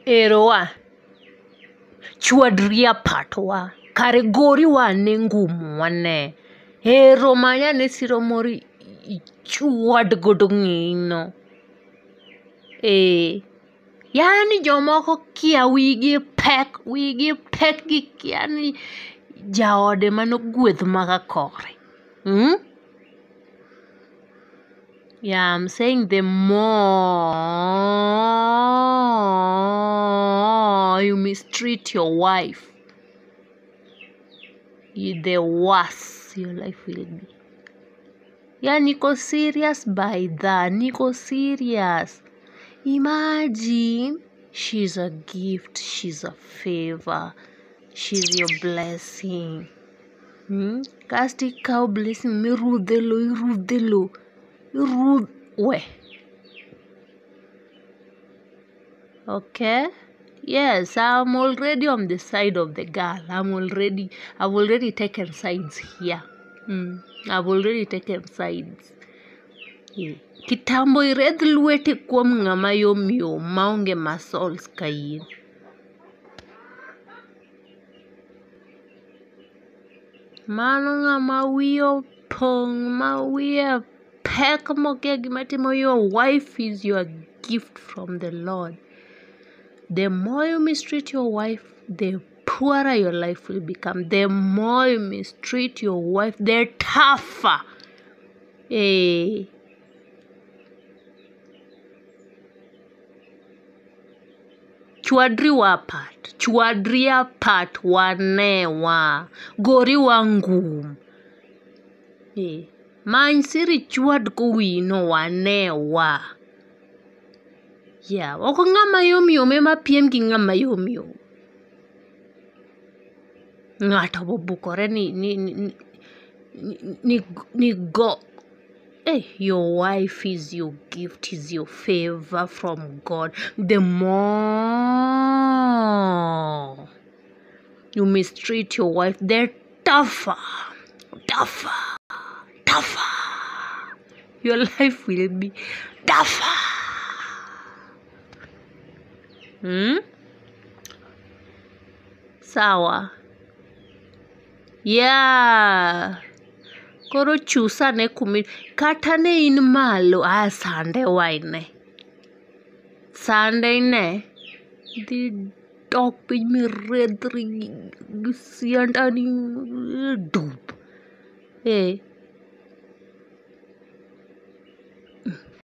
Erowa. Chwadria patwa. Kare gori wane ngumu wane. Ero manya ne siro mori chwad godo ng'ino. Yani jomoko kia wigi pek gi kia ni jaode manogweth maka kore. Yeah, I'm saying the more you mistreat your wife, the worse your life will be. Yeah, niko serious by that. Niko serious. Imagine she's a gift, she's a favor, she's your blessing. Kasti cow blessing me irudelo. Okay? Yes, I'm already on the side of the girl. I've already taken sides here. I've already taken sides. Kitambo iredh lweti kuom ng'ama yom maonge muscles kain. Mano ng'ama wiyo pong' ma wiye pek mokia gimatimo. Your wife is your gift from the Lord. The more you mistreat your wife, the poorer your life will become. The more you mistreat your wife, the tougher. Chwadri apart wanewa. Gori wangum. Many siri chwad kowino wanewa. Yeah, oko ng'ama yom ema piem gi ng'ama yom. Ng'ato bobukore ni go. Your wife is your gift, is your favor from God. The more you mistreat your wife, the tougher your life will be. Tougher. Sawa. Yeah. Koro chusa ne kumi. Kata ne in malo. Sande waine. Sande ne. Di dog pin me redri. Sianda ni dup.